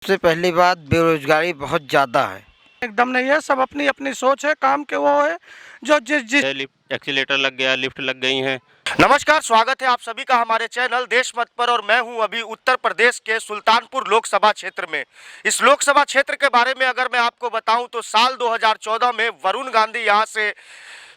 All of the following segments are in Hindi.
सबसे पहली बात बेरोजगारी बहुत ज़्यादा है। एकदम नहीं है, सब अपनी अपनी सोच है, काम के वो है जो जिस जिस एक्सीलेटर लग गया, लिफ्ट लग गई हैं। नमस्कार, स्वागत है आप सभी का हमारे चैनल देश मत पर। और मैं हूं अभी उत्तर प्रदेश के सुल्तानपुर लोकसभा क्षेत्र में। इस लोकसभा क्षेत्र के बारे में अगर मैं आपको बताऊं तो साल 2014 में वरुण गांधी यहां से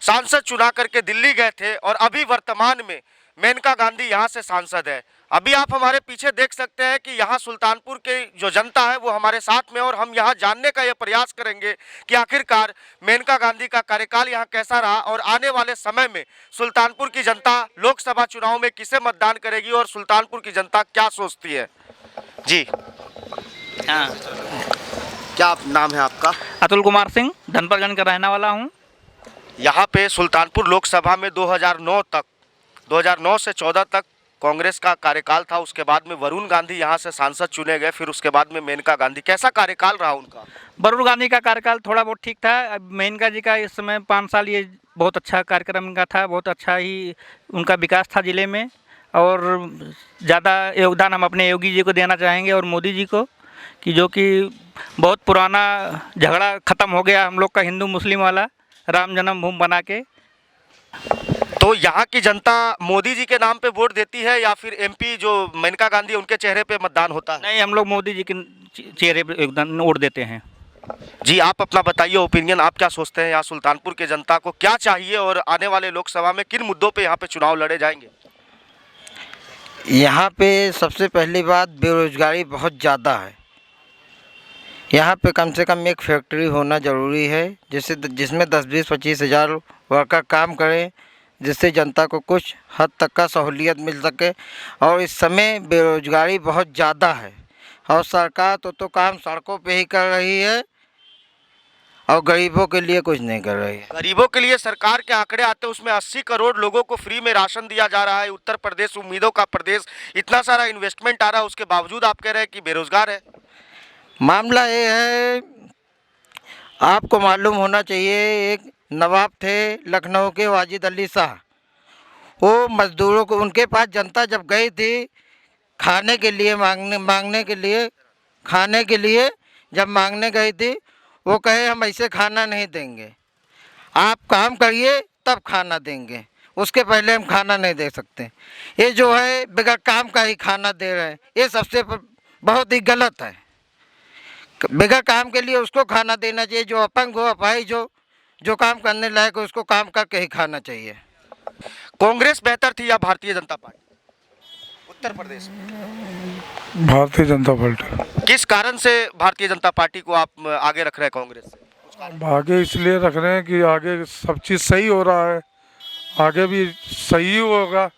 सांसद चुना करके दिल्ली गए थे और अभी वर्तमान में मेनका गांधी यहां से सांसद है। अभी आप हमारे पीछे देख सकते हैं कि यहाँ सुल्तानपुर की जो जनता है वो हमारे साथ में, और हम यहाँ जानने का ये प्रयास करेंगे कि आखिरकार मेनका गांधी का कार्यकाल यहाँ कैसा रहा और आने वाले समय में सुल्तानपुर की जनता लोकसभा चुनाव में किसे मतदान करेगी और सुल्तानपुर की जनता क्या सोचती है। जी हाँ, क्या नाम है आपका? अतुल कुमार सिंह, धनपरगंज का रहने वाला हूँ। यहाँ पे सुल्तानपुर लोकसभा में 2009 से 14 तक कांग्रेस का कार्यकाल था। उसके बाद में वरुण गांधी यहाँ से सांसद चुने गए, फिर उसके बाद में मेनका गांधी। कैसा कार्यकाल रहा उनका? वरुण गांधी का कार्यकाल थोड़ा बहुत ठीक था। अब मेनका जी का इस समय 5 साल ये बहुत अच्छा कार्यक्रम इनका था, बहुत अच्छा ही उनका विकास था ज़िले में। और ज़्यादा योगदान हम अपने योगी जी को देना चाहेंगे और मोदी जी को, कि जो कि बहुत पुराना झगड़ा ख़त्म हो गया हम लोग का हिंदू मुस्लिम वाला, राम जन्मभूमि बना के। तो यहाँ की जनता मोदी जी के नाम पे वोट देती है या फिर एमपी जो मेनका गांधी उनके चेहरे पे मतदान होता है? नहीं, हम लोग मोदी जी के चेहरे पर योगदान वोट देते हैं। जी, आप अपना बताइए ओपिनियन, आप क्या सोचते हैं यहाँ सुल्तानपुर के जनता को क्या चाहिए और आने वाले लोकसभा में किन मुद्दों पे यहाँ पे चुनाव लड़े जाएंगे? यहाँ पे सबसे पहली बात बेरोजगारी बहुत ज़्यादा है। यहाँ पे कम से कम एक फैक्ट्री होना ज़रूरी है जिसमें 10-20-25 हज़ार वर्कर काम करें, जिससे जनता को कुछ हद तक का सहूलियत मिल सके। और इस समय बेरोजगारी बहुत ज़्यादा है और सरकार तो काम सड़कों पे ही कर रही है और गरीबों के लिए कुछ नहीं कर रही है। गरीबों के लिए सरकार के आंकड़े आते हैं, उसमें 80 करोड़ लोगों को फ्री में राशन दिया जा रहा है। उत्तर प्रदेश उम्मीदों का प्रदेश, इतना सारा इन्वेस्टमेंट आ रहा है, उसके बावजूद आप कह रहे हैं कि बेरोजगार है। मामला ये है, आपको मालूम होना चाहिए, एक नवाब थे लखनऊ के वाजिद अली शाह। वो मज़दूरों को, उनके पास जनता जब गई थी खाने के लिए जब मांगने गई थी, वो कहे हम ऐसे खाना नहीं देंगे, आप काम करिए तब खाना देंगे, उसके पहले हम खाना नहीं दे सकते। ये जो है बगैर काम का ही खाना दे रहे हैं, ये सबसे बहुत ही गलत है। बगैर काम के लिए उसको खाना देना चाहिए जो अपंग हो, अपाहिज हो, जो काम करने लायक हो, उसको काम करके ही खाना चाहिए। कांग्रेस बेहतर थी या भारतीय जनता पार्टी उत्तर प्रदेश में? भारतीय जनता पार्टी। किस कारण से भारतीय जनता पार्टी को आप आगे रख रहे हैं कांग्रेस से? आगे इसलिए रख रहे हैं कि आगे सब चीज़ सही हो रहा है, आगे भी सही होगा।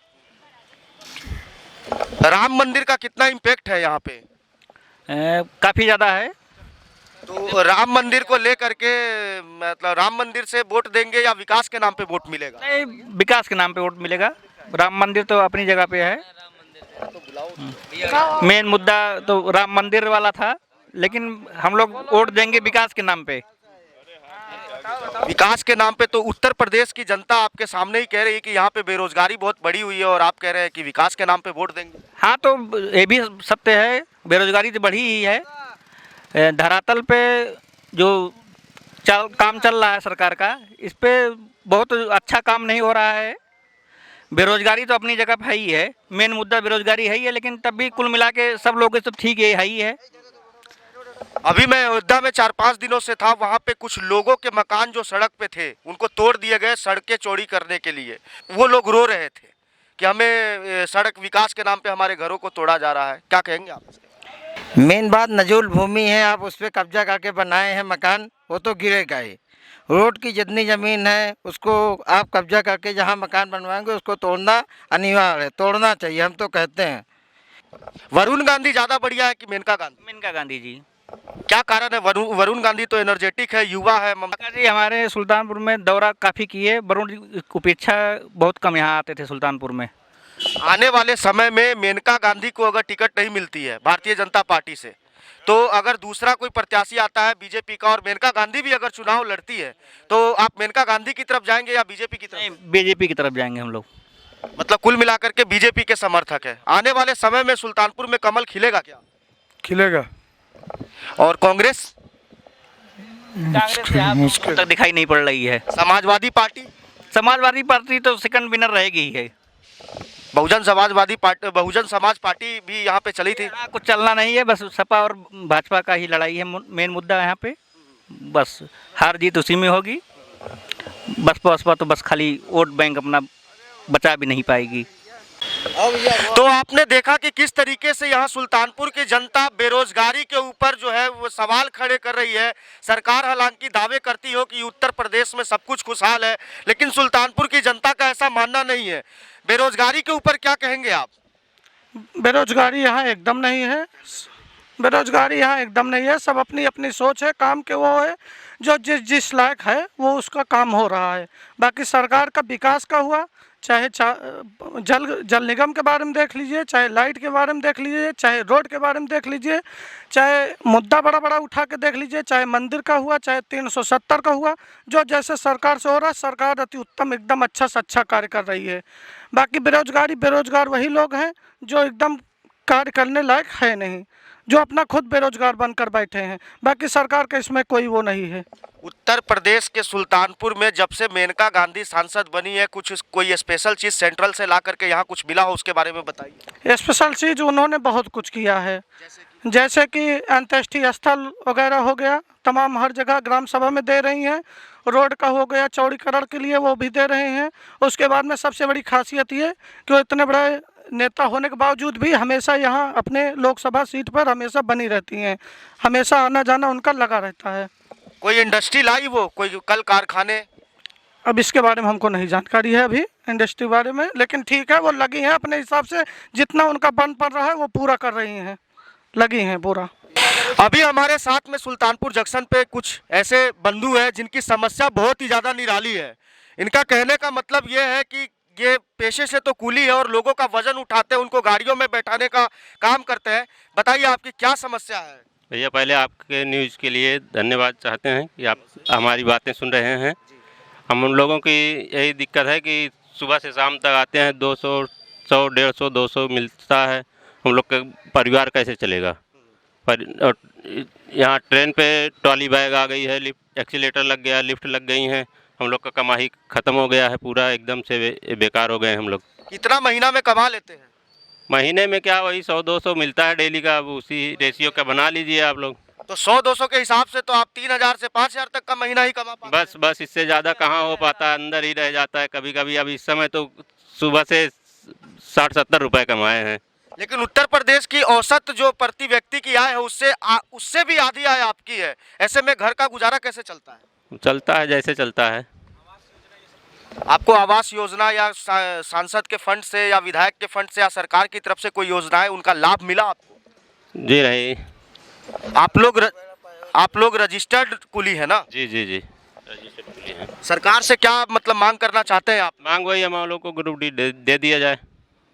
राम मंदिर का कितना इम्पैक्ट है यहाँ पे? काफ़ी ज़्यादा है। तो राम मंदिर को लेकर के, मतलब राम मंदिर से वोट देंगे या विकास के नाम पे वोट मिलेगा? नहीं, विकास के नाम पे वोट मिलेगा। राम मंदिर तो अपनी जगह पे है, मेन मुद्दा तो राम मंदिर वाला था, लेकिन हम लोग वोट देंगे विकास के नाम पे। विकास के नाम पे तो उत्तर प्रदेश की जनता आपके सामने ही कह रही है कि यहाँ पे बेरोजगारी बहुत बड़ी हुई है और आप कह रहे हैं कि विकास के नाम पे वोट देंगे। हाँ, तो ये भी सत्य है, बेरोजगारी तो बढ़ी ही है। धरातल पे जो काम चल रहा है सरकार का, इस पे बहुत अच्छा काम नहीं हो रहा है। बेरोजगारी तो अपनी जगह पे ही है, मेन मुद्दा बेरोजगारी है ही है, लेकिन तब भी कुल मिला के सब लोगों से ठीक है ही है। अभी मैं अयोध्या में 4-5 दिनों से था, वहाँ पे कुछ लोगों के मकान जो सड़क पे थे उनको तोड़ दिए गए सड़कें चौड़ी करने के लिए। वो लोग रो रहे थे कि हमें सड़क विकास के नाम पे हमारे घरों को तोड़ा जा रहा है। क्या कहेंगे आप? मेन बात नजूल भूमि है, आप उस पर कब्जा करके बनाए हैं मकान, वो तो गिरेगा ही। रोड की जितनी ज़मीन है उसको आप कब्जा करके जहाँ मकान बनवाएंगे उसको तोड़ना अनिवार्य है, तोड़ना चाहिए, हम तो कहते हैं। वरुण गांधी ज़्यादा बढ़िया है कि मेनका गांधी? मेनका गांधी जी। क्या कारण है? वरुण गांधी तो एनर्जेटिक है, युवा है। मेनका जी हमारे सुल्तानपुर में दौरा काफ़ी किए, वरुण जी की अपेक्षा बहुत कम यहाँ आते थे सुल्तानपुर में। आने वाले समय में मेनका गांधी को अगर टिकट नहीं मिलती है भारतीय जनता पार्टी से, तो अगर दूसरा कोई प्रत्याशी आता है बीजेपी का और मेनका गांधी भी अगर चुनाव लड़ती है, तो आप मेनका गांधी की तरफ जाएंगे या बीजेपी की तरफ? नहीं, बीजेपी की तरफ जाएंगे हम लोग। मतलब कुल मिलाकर के बीजेपी के समर्थक है। आने वाले समय में सुल्तानपुर में कमल खिलेगा क्या? खिलेगा। और कांग्रेस? कांग्रेस यहाँ मुश्किल। तक दिखाई नहीं पड़ रही है। समाजवादी पार्टी? समाजवादी पार्टी तो सेकंड विनर रहेगी ही है। बहुजन समाज पार्टी भी यहाँ पे चली थी। यहाँ कुछ चलना नहीं है, बस सपा और भाजपा का ही लड़ाई है। मेन मुद्दा यहाँ पे बस हार जीत उसी में होगी। बसपा तो बस खाली वोट बैंक अपना बचा भी नहीं पाएगी। तो आपने देखा कि किस तरीके से यहाँ सुल्तानपुर की जनता बेरोजगारी के ऊपर जो है वो सवाल खड़े कर रही है। सरकार हालांकि दावे करती हो कि उत्तर प्रदेश में सब कुछ खुशहाल है, लेकिन सुल्तानपुर की जनता का ऐसा मानना नहीं है। बेरोजगारी के ऊपर क्या कहेंगे आप? बेरोजगारी यहाँ एकदम नहीं है। बेरोजगारी यहाँ एकदम नहीं है। सब अपनी अपनी सोच है, काम के वो है जो जिस लायक है वो उसका काम हो रहा है। बाकी सरकार का विकास का हुआ, चाहे जल निगम के बारे में देख लीजिए, चाहे लाइट के बारे में देख लीजिए, चाहे रोड के बारे में देख लीजिए, चाहे मुद्दा बड़ा बड़ा उठा के देख लीजिए, चाहे मंदिर का हुआ, चाहे 370 का हुआ, जो जैसे सरकार से हो रहा है, सरकार अति उत्तम एकदम अच्छा से अच्छा कार्य कर रही है। बाकी बेरोजगार वही लोग हैं जो एकदम कार्य करने लायक है नहीं, जो अपना खुद बेरोजगार बनकर बैठे हैं। बाकी सरकार का इसमें कोई वो नहीं है। उत्तर प्रदेश के सुल्तानपुर में जब से मेनका गांधी सांसद बनी है, कोई स्पेशल चीज़ सेंट्रल से ला करके यहाँ कुछ मिला हो, उसके बारे में बताइए। स्पेशल चीज़ उन्होंने बहुत कुछ किया है, जैसे कि अंत्येष्टि स्थल वगैरह हो गया, तमाम हर जगह ग्राम सभा में दे रही हैं। रोड का हो गया चौड़ीकरण के लिए वो भी दे रहे हैं। उसके बाद में सबसे बड़ी खासियत ये कि वो इतने बड़े नेता होने के बावजूद भी हमेशा यहाँ अपने लोकसभा सीट पर हमेशा बनी रहती हैं। हमेशा आना जाना उनका लगा रहता है। कोई इंडस्ट्री लाई वो, कोई कल कारखाने? अब इसके बारे में हमको नहीं जानकारी है अभी इंडस्ट्री बारे में, लेकिन ठीक है वो लगी हैं अपने हिसाब से, जितना उनका बन पड़ रहा है वो पूरा कर रही हैं, लगी हैं पूरा। अभी हमारे साथ में सुल्तानपुर जंक्शन पे कुछ ऐसे बंधु हैं जिनकी समस्या बहुत ही ज़्यादा निराली है। इनका कहने का मतलब ये है कि ये पेशे से तो कूली है और लोगों का वजन उठाते हैं, उनको गाड़ियों में बैठाने का काम करते हैं। बताइए आपकी क्या समस्या है? भैया पहले आपके न्यूज़ के लिए धन्यवाद चाहते हैं कि आप हमारी बातें सुन रहे हैं। हम उन लोगों की यही दिक्कत है कि सुबह से शाम तक आते हैं, 200 100 150 200 मिलता है। हम लोग का परिवार कैसे चलेगा? पर यहाँ ट्रेन पे ट्रॉली बैग आ गई है, लिफ्ट एक्सीलेटर लग गया, लिफ्ट लग गई हैं। हम लोग का कमाई ख़त्म हो गया है, पूरा एकदम से बेकार हो गए हम लोग। कितना महीना में कमा लेते हैं? महीने में क्या वही 100-200 मिलता है डेली का। अब उसी रेशियो का बना लीजिए आप लोग। तो 100-200 के हिसाब से तो आप 3000 से 5000 तक का महीना ही कमा पाते हैं। बस इससे ज़्यादा कहाँ हो पाता है, अंदर ही रह जाता है कभी कभी। अब इस समय तो सुबह से 60-70 रुपये कमाए हैं। लेकिन उत्तर प्रदेश की औसत जो प्रति व्यक्ति की आय है उससे भी आधी आय आपकी है। ऐसे में घर का गुजारा कैसे चलता है? चलता है जैसे चलता है। आपको आवास योजना या सांसद के फंड से या विधायक के फंड से या सरकार की तरफ से कोई योजना है, उनका लाभ मिला आपको? जी नहीं। आप लोग रजिस्टर्ड कुली है ना? जी जी जी रजिस्टर्ड कुली हैं। सरकार से क्या मतलब मांग करना चाहते हैं आप? मांग वही हम लोग को ग्रुप डी दे दिया जाए।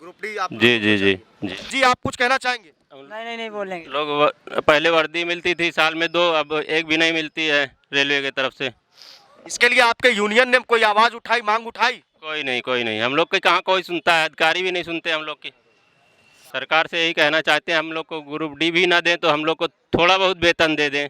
ग्रुप डी आप? जी जी जी जी जी आप कुछ कहना चाहेंगे? नहीं बोलेंगे। लोग पहले वर्दी मिलती थी साल में 2, अब एक भी नहीं मिलती है रेलवे की तरफ से। इसके लिए आपके यूनियन ने कोई आवाज़ उठाई, मांग उठाई? कोई नहीं। हम लोग के कहाँ कोई सुनता है, अधिकारी भी नहीं सुनते हम लोग की। सरकार से यही कहना चाहते हैं हम लोग को ग्रुप डी भी ना दें तो हम लोग को थोड़ा बहुत वेतन दे दें।